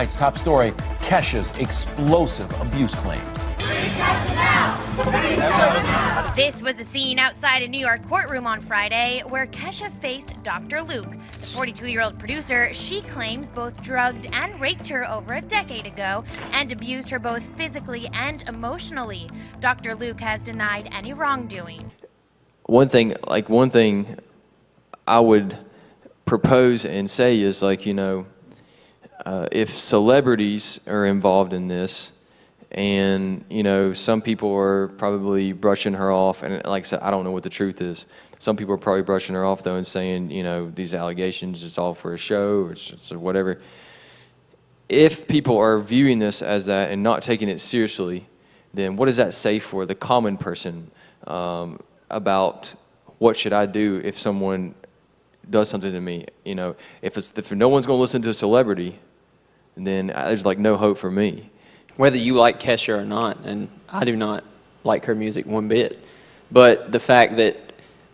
Tonight's top story, Kesha's explosive abuse claims. This was the scene outside a New York courtroom on Friday where Kesha faced Dr. Luke. The 42-year-old producer, she claims both drugged and raped her over a decade ago and abused her both physically and emotionally. Dr. Luke has denied any wrongdoing. One thing I would propose and say is, like, if celebrities are involved in this, and some people are probably brushing her off, and like I said, I don't know what the truth is. Some people are probably brushing her off though and saying, these allegations, it's all for a show, or it's whatever. If people are viewing this as that and not taking it seriously, then what does that say for the common person about what should I do if someone does something to me? If no one's going to listen to a celebrity, then there's like no hope for me. Whether you like Kesha or not, and I do not like her music one bit, but the fact that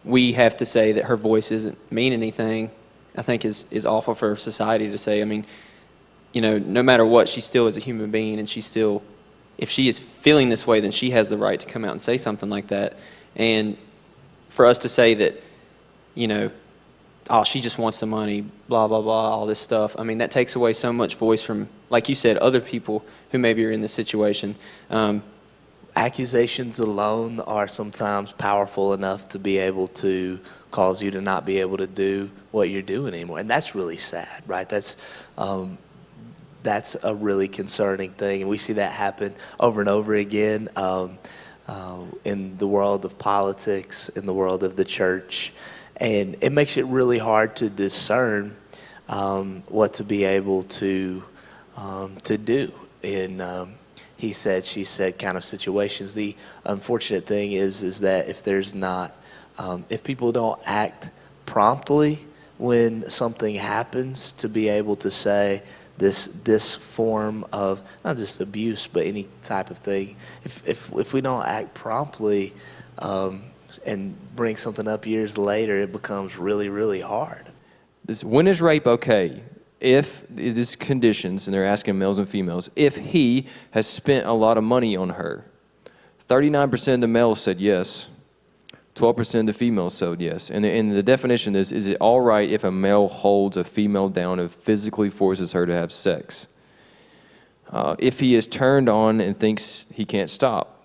we have to say that her voice doesn't mean anything, I think is awful for society to say. I mean, no matter what, she still is a human being, and she still, if she is feeling this way, then she has the right to come out and say something like that. And for us to say that, oh, she just wants the money, blah, blah, blah, all this stuff. I mean, that takes away so much voice from, like you said, other people who maybe are in this situation. Accusations alone are sometimes powerful enough to be able to cause you to not be able to do what you're doing anymore. And that's really sad, right? That's a really concerning thing. And we see that happen over and over again in the world of politics, in the world of the church. And it makes it really hard to discern what to be able to do in he said, she said kind of situations. The unfortunate thing is that if there's not, if people don't act promptly when something happens, to be able to say this form of not just abuse but any type of thing, if we don't act promptly and bring something up years later, it becomes really, really hard. When is rape okay? If these conditions, and they're asking males and females, if he has spent a lot of money on her. 39% of the males said yes. 12% of the females said yes. And the definition is it all right if a male holds a female down and physically forces her to have sex? If he is turned on and thinks he can't stop.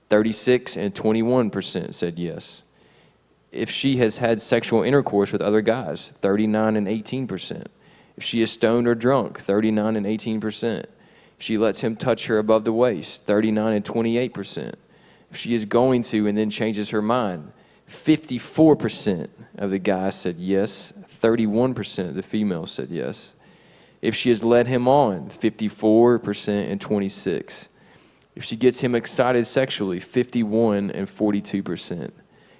36 and 21% said yes. If she has had sexual intercourse with other guys, 39 and 18%. If she is stoned or drunk, 39 and 18%. If she lets him touch her above the waist, 39 and 28%. If she is going to and then changes her mind, 54% of the guys said yes, 31% of the females said yes. If she has led him on, 54% and 26%. If she gets him excited sexually, 51 and 42%.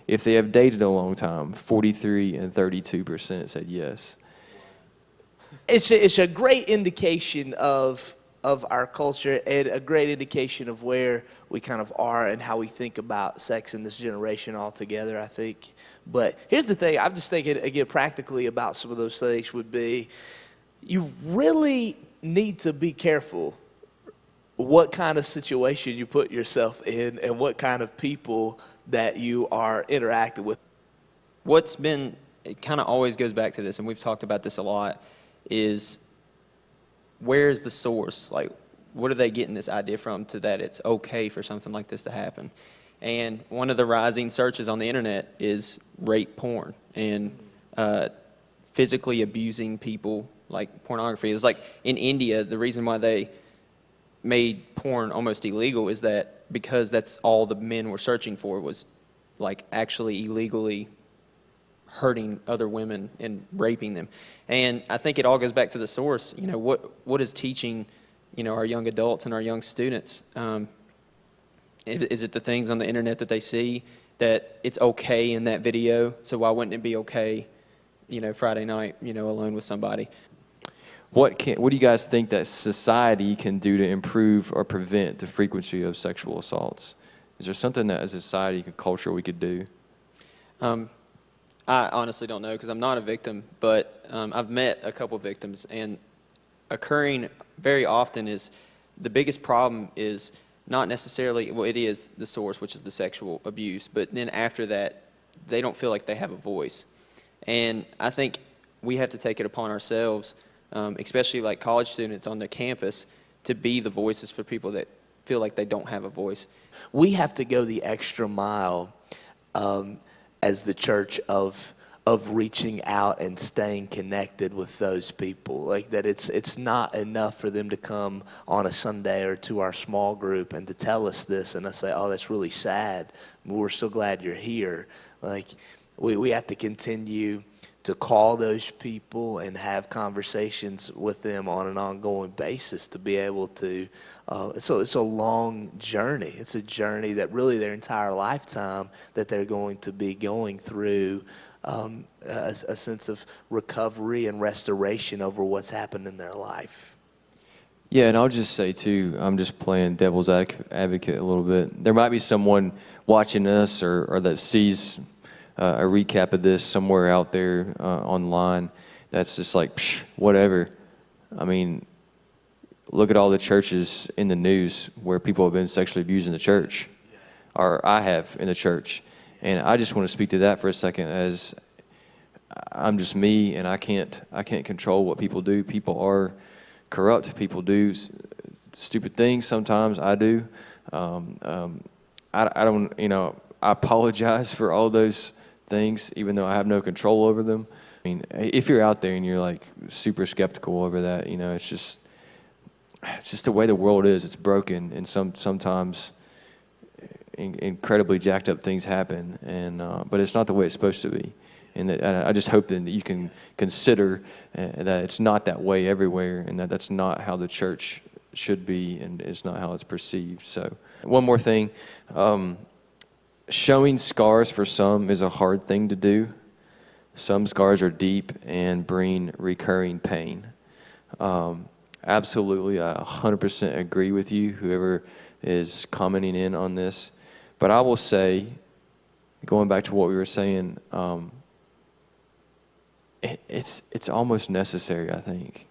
If they have dated a long time, 43 and 32% said yes. It's a great indication of our culture, and a great indication of where we kind of are and how we think about sex in this generation altogether, I think. But here's the thing, I'm just thinking, again, practically about some of those things would be, you really need to be careful what kind of situation you put yourself in and what kind of people that you are interacting with. It kind of always goes back to this, and we've talked about this a lot, is where is the source? Like, what are they getting this idea from to that it's okay for something like this to happen? And one of the rising searches on the internet is rape porn and physically abusing people, like pornography. It's like in India, the reason why they made porn almost illegal is that because that's all the men were searching for, was like actually illegally hurting other women and raping them. And I think it all goes back to the source. What is teaching, our young adults and our young students? Is it the things on the internet that they see that it's okay in that video? So why wouldn't it be okay, Friday night, alone with somebody? What do you guys think that society can do to improve or prevent the frequency of sexual assaults? Is there something that as a society, culture, we could do? I honestly don't know because I'm not a victim, but I've met a couple victims, and occurring very often is the biggest problem is not necessarily, well, it is the source, which is the sexual abuse, but then after that, they don't feel like they have a voice. And I think we have to take it upon ourselves, especially like college students on the campus, to be the voices for people that feel like they don't have a voice. We have to go the extra mile as the church of reaching out and staying connected with those people. Like that it's not enough for them to come on a Sunday or to our small group and to tell us this and us say, oh, that's really sad. We're so glad you're here. Like we have to continue to call those people and have conversations with them on an ongoing basis to be able to, it's a long journey. It's a journey that really their entire lifetime that they're going to be going through a sense of recovery and restoration over what's happened in their life. Yeah, and I'll just say too, I'm just playing devil's advocate a little bit. There might be someone watching us or that sees a recap of this somewhere out there online that's just like, psh, whatever. I mean, look at all the churches in the news where people have been sexually abused in the church, or I have in the church. And I just want to speak to that for a second, as I'm just me, and I can't control what people do. People are corrupt. People do stupid things sometimes. I do. I don't, I apologize for all those things, even though I have no control over them. I mean, if you're out there and you're like super skeptical over that, it's just the way the world is. It's broken, and sometimes incredibly jacked up things happen, and but it's not the way it's supposed to be. And I just hope that you can consider that it's not that way everywhere, and that's not how the church should be, and it's not how it's perceived. So one more thing, showing scars for some is a hard thing to do. Some scars are deep and bring recurring pain. Absolutely, I 100% agree with you, whoever is commenting in on this. But I will say, going back to what we were saying, it's almost necessary, I think.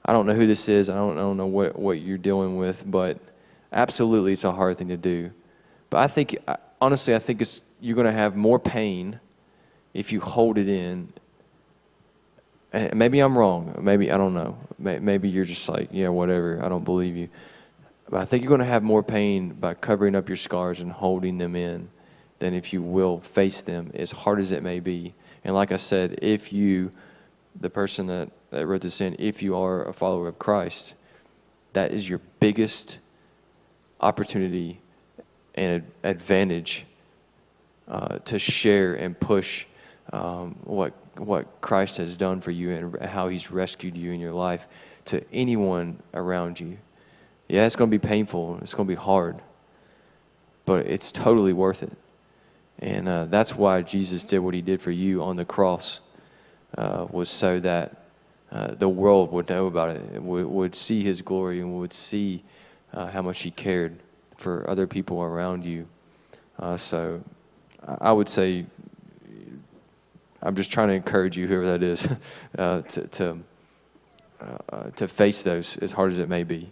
I don't know who this is. I don't know what you're dealing with, but absolutely it's a hard thing to do. But I think, honestly, you're going to have more pain if you hold it in. And maybe I'm wrong. Maybe, I don't know. Maybe you're just like, yeah, whatever, I don't believe you. But I think you're going to have more pain by covering up your scars and holding them in than if you will face them, as hard as it may be. And like I said, if you, the person that wrote this in, if you are a follower of Christ, that is your biggest opportunity and advantage to share and push what Christ has done for you and how He's rescued you in your life to anyone around you. Yeah, it's going to be painful. It's going to be hard. But it's totally worth it. And that's why Jesus did what He did for you on the cross, was so that the world would know about it, would see His glory, and would see how much He cared for other people around you. So I would say, I'm just trying to encourage you, whoever that is, to face those as hard as it may be.